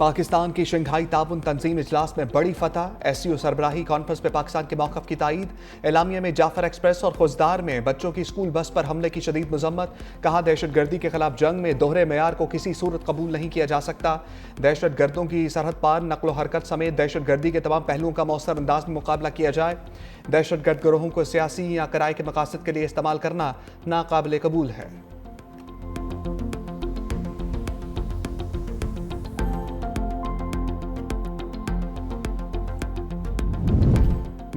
पाकिस्तान की शंघाई ताउन तंजीम इजलास में बड़ी फतह। SCO सरबराही कॉन्फ्रेंस में पाकिस्तान के मौक़िफ़ की तायीद। एलामिया में जाफर एक्सप्रेस और खुजदार में बच्चों की स्कूल बस पर हमले की शदीद मजम्मत। कहा दहशतगर्दी के खिलाफ जंग में दोहरे मेयार को किसी सूरत कबूल नहीं किया जा सकता। दहशत गर्दों की सरहद पार नकलो हरकत समेत दहशत गर्दी के तमाम पहलुओं का मौसर अंदाज में मुकाबला किया जाए। दहशत गर्द गिरोहों को सियासी या किराए के मकासद के लिए इस्तेमाल करना नाकाबिल कबूल है।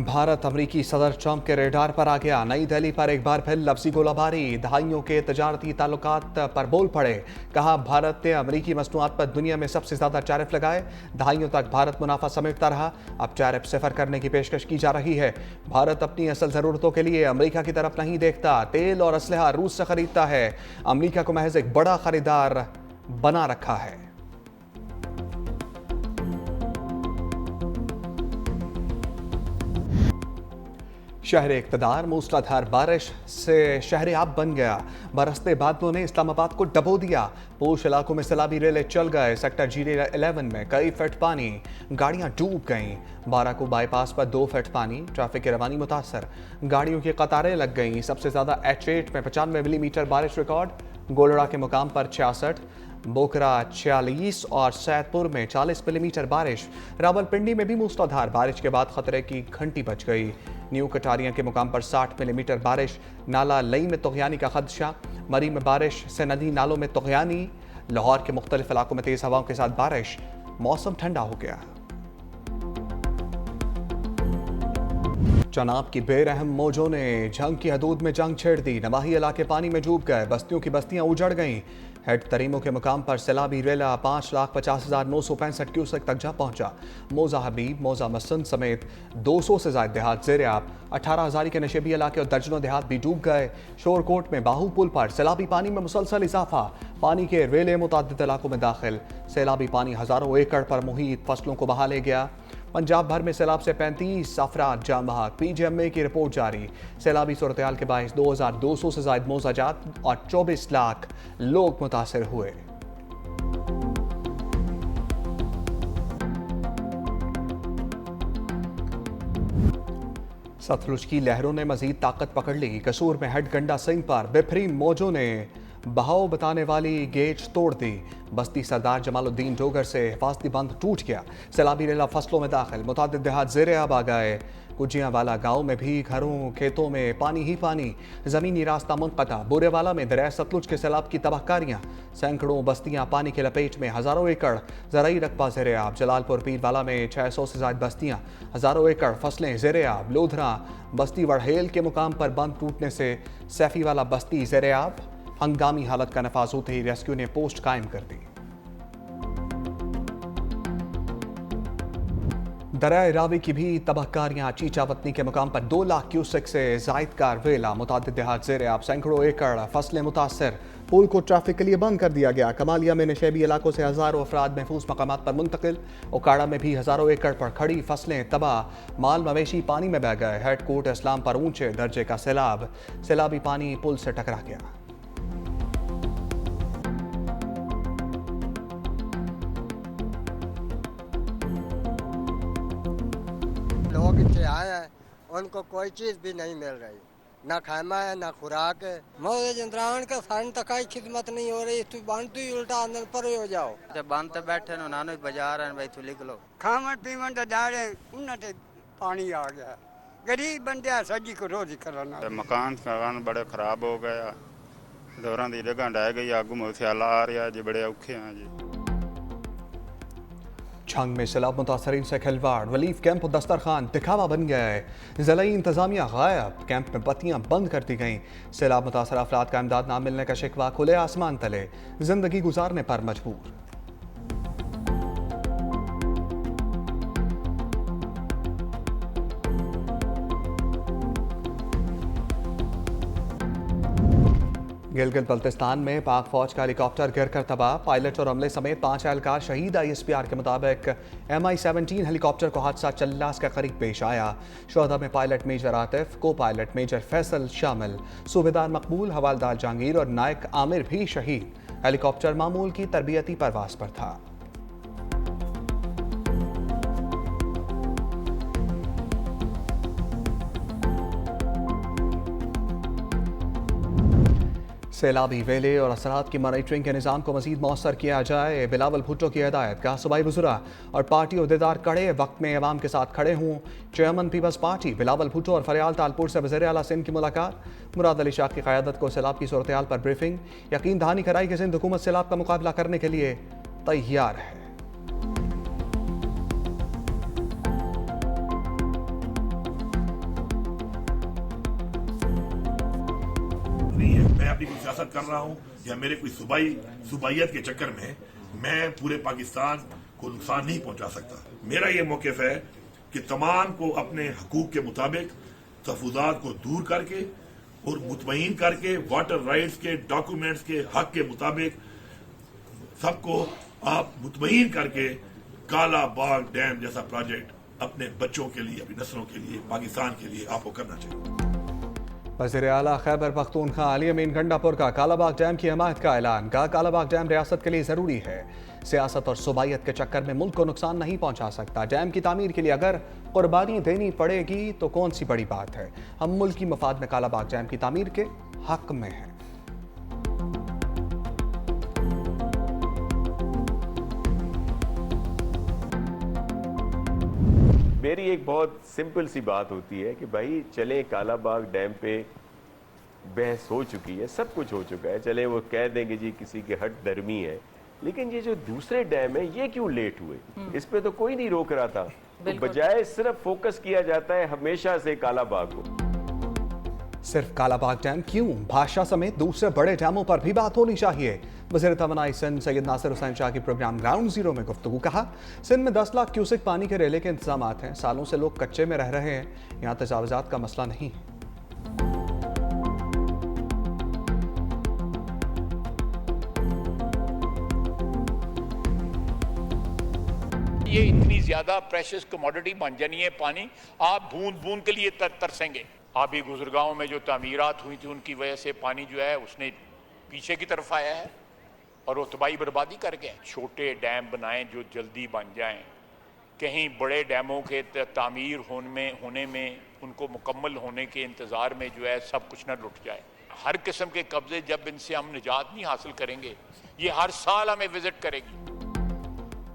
भारत अमरीकी सदर ट्रंप के रेडार पर आ गया। नई दिल्ली पर एक बार फिर लफ्जी गोलाबारी। दहाइयों के तजारती ताल्लुकात पर बोल पड़े। कहा भारत ने अमरीकी मसनूआत पर दुनिया में सबसे ज्यादा टैरिफ लगाए। दहाइयों तक भारत मुनाफा समेटता रहा। अब टैरिफ सिफर करने की पेशकश की जा रही है। भारत अपनी असल जरूरतों के लिए अमरीका की तरफ नहीं देखता। तेल और असलहा रूस से खरीदता है। अमरीका को महज एक बड़ा खरीदार बना रखा है। शहर इक़्तिदार मूसलाधार बारिश से शहर आब बन गया। बरसते बादलों ने इस्लामाबाद को डबो दिया। पोश इलाकों में सैलाबी रेले चल गए। सेक्टर GD11 में कई फीट पानी, गाड़ियां डूब गईं। बाराको बाईपास पर 2 फीट पानी, ट्रैफिक की रवानी मुतासर। गाड़ियों की कतारें लग गईं। सबसे ज्यादा H8 में 95 मिलीमीटर बारिश रिकॉर्ड। गोलड़ा के मुकाम पर 66, बोकरा 46 और सैदपुर में 40 मिलीमीटर बारिश। रावलपिंडी में भी मूसलाधार बारिश के बाद खतरे की घंटी बज गई। न्यू कटारिया के मुकाम पर 60 मिलीमीटर बारिश। नाला लई में तुग़यानी का खदशा। मरी में बारिश से नदी नालों में तुग़यानी। लाहौर के मुख्तलिफ इलाकों में तेज हवाओं के साथ बारिश। मौसम ठंडा हो गया। चनाब की बेरहम मौजों ने जंग की हदूद में जंग छेड़ दी। नवाही इलाके पानी में डूब गए। बस्तियों की बस्तियां उजड़ गईं। हेड तरीमों के मुकाम पर सैलाबी रेला 5,50,965 क्यूसेक तक जा पहुंचा। मौजा हबीब, मौजा मसन समेत 200 से ज्यादा देहात ज़ेर आब। 18,000 के नशेबी इलाके और दर्जनों देहात भी डूब गए। शोरकोट में बाहू पुल पर सैलाबी पानी में मुसलसल इजाफा। पानी के रेले मुतादिद इलाकों में दाखिल। सैलाबी पानी हजारों एकड़ पर मुहित फसलों को बहा ले गया। पंजाब भर में सैलाब से 35 अफराद जाँ बहक। PGMA की रिपोर्ट जारी। सैलाबी सूरत-ए-हाल के बायस 2,200 से ज्यादा मौजाजात और 24 लाख लोग मुतासर हुए। सतलुज की लहरों ने मजीद ताकत पकड़ ली। कसूर में हेड गंडा सिंह पर बेफरीन मौजों ने बहाव बताने वाली गेज तोड़ दी। बस्ती सरदार जमालुद्दीन डोगर से हिफाजती बंद टूट गया। सैलाबी रेला फसलों में दाखिल। मुतादिद देहात ज़ेर आब आ गए। कुजियाँ वाला गाँव में भी घरों खेतों में पानी ही पानी। ज़मीनी रास्ता मुनक़ता। बोरेवाला में दरिया सतलुज के सैलाब की तबाहकारियाँ। सैकड़ों बस्तियाँ पानी के लपेट में। हज़ारों एकड़ ज़राई रकबा ज़ेर आब। जलालपुर पीरवाला में 600 से ज़ायद बस्तियाँ। हज़ारों एकड़ फसलें ज़ेर आब। लोधरा बस्ती वड़हेल के मुकाम पर बंद टूटने से सैफी वाला बस्ती ज़ेर आब। हंगामी हालत का नफाज होते ही रेस्क्यू ने पोस्ट कायम कर दी। दरिया रावी की भी तबाहकारियां। चीचावतनी के मुकाम पर 2 लाख क्यूसेक से जायद का वेला। मुतादिद देहात ज़ेर आब। सैकड़ों एकड़ फसलें मुतासर। पुल को ट्रैफिक के लिए बंद कर दिया गया। कमालिया में नशेबी इलाकों से हजारों अफराद महफूज मकामात पर मुंतकिल। ओकाड़ा में भी हजारों एकड़ पर खड़ी फसलें तबाह। माल मवेशी पानी में बह गए। हेड कोर्ट इस्लाम पर ऊंचे दर्जे का सैलाब। सैलाबी पानी पुल से टकरा गया। लोग इतने आए हैं, उनको कोई चीज़ भी नहीं मिल रही। ना खाना है, ना खुराक है। मोदी जिंद्रावन के सन तक ही खिदमत नहीं हो रही। तू बंद ही उल्टा अंदर पर हो जाओ। जब बंद तो बैठे ना नानो बाजार है भाई तू लिख लो। खावन पीवन तो डाले उन्हें पानी आ गया। गरीब बंदे सजी को रोज करना। मकान बड़े खराब हो गया। डोरां दी जगह ढह गई। आगू मुसियाला आ रहा जी। बड़े औखे हैं जी। छंग में सैलाब मुतासरीन से खिलवाड़। वलीफ कैंप और दस्तरखान दिखावा बन गया है। ज़िलाई इंतजामिया गायब। कैंप में बत्तियां बंद कर दी गईं। सैलाब मुतासर अफराद का इमदाद ना मिलने का शिकवा। खुले आसमान तले जिंदगी गुजारने पर मजबूर। गिलगित बल्तिस्तान में पाक फौज का हेलीकॉप्टर गिरकर तबाह। पायलट और अमले समेत 5 एहलकार शहीद। ISPR के मुताबिक MI-17 हेलीकॉप्टर को हादसा चल्लास के करीब पेश आया। शोहदा में पायलट मेजर आतिफ, को पायलट मेजर फैसल शामिल। सूबेदार मकबूल, हवालदार जहांगीर और नायक आमिर भी शहीद। हेलीकॉप्टर मामूल की तरबियती परवाज पर था। सैलाबी वेले और असरात की मॉनिटरिंग के निज़ाम को मज़ीद मौसर किया जाए, बिलावल भुट्टो की हिदायत। कहा सूबाई वज़रा और पार्टी अहदेदार कड़े वक्त में अवाम के साथ खड़े हों। Chairman people's party Bilawal Bhutto और फरियाल तालपुर से वज़ीर आला सिंध की मुलाकात। मुराद अली शाह की क़यादत को सैलाब की सूरत हाल पर ब्रीफिंग। यकीन दहानी कराई कि सिंध हुकूमत सैलाब का मुकाबला करने के लिए तैयार है। मैं अपनी कोई सियासत कर रहा हूँ या मेरे कोई सुबाइयत के चक्कर में मैं पूरे पाकिस्तान को नुकसान नहीं पहुंचा सकता। मेरा ये मौक़िफ़ है कि तमाम को अपने हकूक के मुताबिक तहफ़्फ़ुज़ात को दूर करके और मुतमईन करके वाटर राइट्स के डॉक्यूमेंट्स के हक के मुताबिक सबको आप मुतमईन करके काला बाग डैम जैसा प्रोजेक्ट अपने बच्चों के लिए, अपनी नस्लों के लिए, पाकिस्तान के लिए आपको करना चाहिए। वज़ीर आला खैबर पख्तूनख्वा अली अमीन गंडापुर का कालाबाग डैम की हिमायत का ऐलान। कहा कालाबाग डैम रियासत के लिए ज़रूरी है। सियासत और सूबाइयत के चक्कर में मुल्क को नुकसान नहीं पहुंचा सकता। डैम की तामीर के लिए अगर कुर्बानी देनी पड़ेगी तो कौन सी बड़ी बात है। हम मुल्क की मफाद में कालाबाग डैम की तामीर के हक में हैं। मेरी एक बहुत सिंपल सी बात होती है कि भाई चले कालाबाग डैम पे बहस हो चुकी है, सब कुछ हो चुका है, चले वो कह देंगे जी किसी की हट दरमी है, लेकिन ये जो दूसरे डैम है ये क्यों लेट हुए, इस पे तो कोई नहीं रोक रहा था। तो बजाय सिर्फ फोकस किया जाता है हमेशा से कालाबाग को। सिर्फ कालाबाग डैम क्यों, भाषा समेत दूसरे बड़े डैमों पर भी बात होनी चाहिए। वज़ीर तवानाई सिंध सैयद नासिर हुसैन शाह की प्रोग्राम ग्राउंड जीरो में गुफ्तगू। कहा सिंध में 10 लाख क्यूसेक पानी के रेले के इंतजाम हैं। सालों से लोग कच्चे में रह रहे हैं। यहाँ तजावुजात का मसला नहीं है। ये इतनी ज्यादा प्रेशियस कमोडिटी बन जानी है पानी, आप बूंद बूंद के लिए तरसेंगे। आबी गुजरगांव में जो तामीरात हुई थी उनकी वजह से पानी जो है उसने पीछे की तरफ आया है और वो तबाही बर्बादी कर गए। छोटे डैम बनाएं जो जल्दी बन जाएं, कहीं बड़े डैमों के तामीर होने में उनको मुकम्मल होने के इंतज़ार में जो है सब कुछ ना लुट जाए। हर किस्म के कब्जे जब इनसे हम निजात नहीं हासिल करेंगे, ये हर साल हमें विजिट करेगी।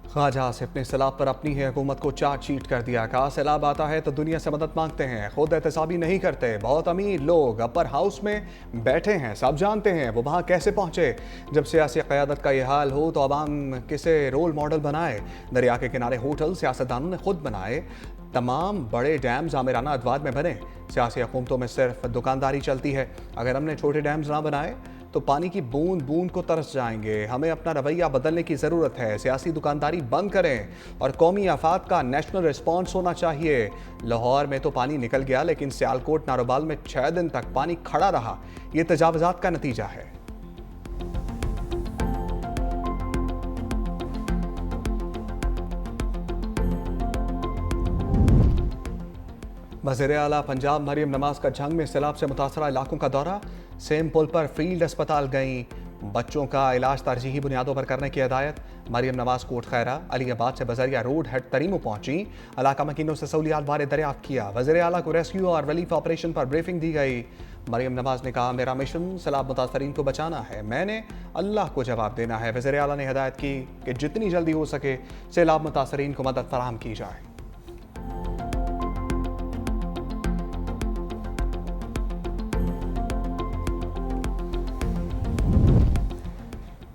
ख्वाजा आसिफ ने सैलाब पर अपनी ही हुकूमत को चार्जशीट कर दिया। कहा सैलाब आता है तो दुनिया से मदद मांगते हैं, खुद एहतसाबी नहीं करते। बहुत अमीर लोग अपर हाउस में बैठे हैं, सब जानते हैं वो वहाँ कैसे पहुँचे। जब सियासी क़यादत का ये हाल हो तो अवाम किसे रोल मॉडल बनाए। दरिया के किनारे होटल सियासतदानों ने खुद बनाए। तमाम बड़े डैम आमिराना अदवार में बने। सियासी हुकूमतों में सिर्फ दुकानदारी चलती है। अगर हमने छोटे डैम्स ना बनाए तो पानी की बूंद बूंद को तरस जाएंगे। हमें अपना रवैया बदलने की ज़रूरत है। सियासी दुकानदारी बंद करें और कौमी आफात का नेशनल रिस्पॉन्स होना चाहिए। लाहौर में तो पानी निकल गया, लेकिन सियालकोट नारोबाल में 6 दिन तक पानी खड़ा रहा। ये तजावुजात का नतीजा है। वज़ीर आला पंजाब मरियम नवाज का जंग में सैलाब से मुतासरा इलाकों का दौरा। सेम पुल पर फील्ड अस्पताल गईं। बच्चों का इलाज तरजीही बुनियादों पर करने की हिदायत। मरियम नवाज कोट खैरा अलीबाद से बजरिया रोड हेड तरीमो पहुंची। इलाका मकीनों से सहूलियात बारे दरियाफ्त किया। वज़ीर आला को रेस्क्यू और रिलीफ ऑपरेशन पर ब्रीफिंग दी गई। मरियम नवाज ने कहा मेरा मिशन सैलाब मुतासरीन को बचाना है, मैंने अल्लाह को जवाब देना है। वज़ीर आला ने हिदायत की कि जितनी जल्दी हो सके सैलाब मुतासरीन को मदद फराहम की जाए।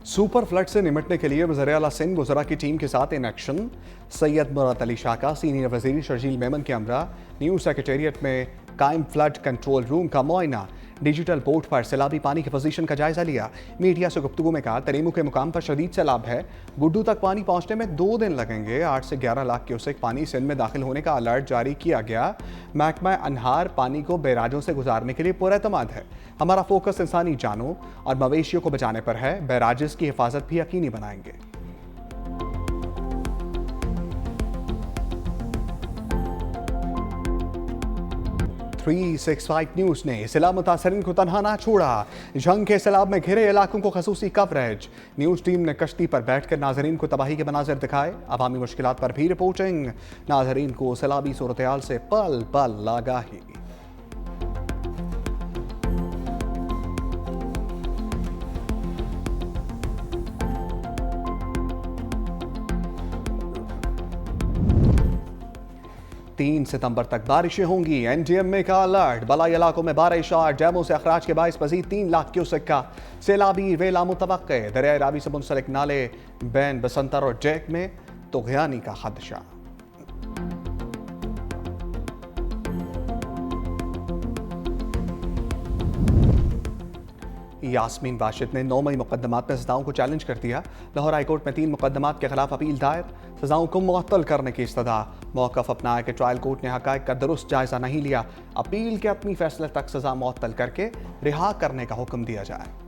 सुपर फ्लड से निपटने के लिए वज़ीर आला सिंध वज़रा की टीम के साथ इन एक्शन। सैयद मुराद अली शाह का सीनियर वज़ीर शर्जील मेमन के हमरा। न्यू सेक्रेटेरिएट में कायम फ्लड कंट्रोल रूम का मुआयना। डिजिटल बोर्ड पर सैलाबी पानी की पोजीशन का जायजा लिया। मीडिया से गुफ्तगू में कहा तरीमू के मुकाम पर शदीद सैलाब है, गुड्डू तक पानी पहुंचने में 2 दिन लगेंगे। 8 से 11 लाख क्यूसेक पानी सिंध में दाखिल होने का अलर्ट जारी किया गया। महकमा अनहार पानी को बैराजों से गुजारने के लिए पुरएतमाद है। हमारा फोकस इंसानी जानों और मवेशियों को बचाने पर है। बैराजेस की हिफाजत भी यकीनी बनाएंगे। न्यूज़ ने सैलाब मुतासरीन को तनहा ना छोड़ा। जंग के सैलाब में घिरे इलाकों को खसूसी कवरेज। न्यूज़ टीम ने कश्ती पर बैठकर नाजरीन को तबाही के मनाजिर दिखाए। अवामी मुश्किलात पर भी रिपोर्टिंग। नाजरीन को सैलाबी सूरत हाल से पल पल आगाही। 3 सितंबर तक बारिशें होंगी। NDMA का अलर्ट, बलाई इलाकों में बारिश और डैमों से अखराज के बायस मजीद 3 लाख क्यूसेक का सैलाबी वेला मुतवक्के। दरियाए रावी से मुंसलिक नाले बैन बसंतर और जैक में तुग़यानी का खदशा। यास्मीन वाशिद ने 9 मई मुकदमात में सजाओं को चैलेंज कर दिया। लाहौर हाईकोर्ट में 3 मुकदमात के खिलाफ अपील दायर, सजाओं को मुअत्तल करने की इस्तदा। मौक़िफ़ अपनाया कि ट्रायल कोर्ट ने हक़ाइक़ का दुरुस्त जायज़ा नहीं लिया, अपील के अपनी फैसले तक सजा मुअत्तल करके रिहा करने का हुक्म दिया जाए।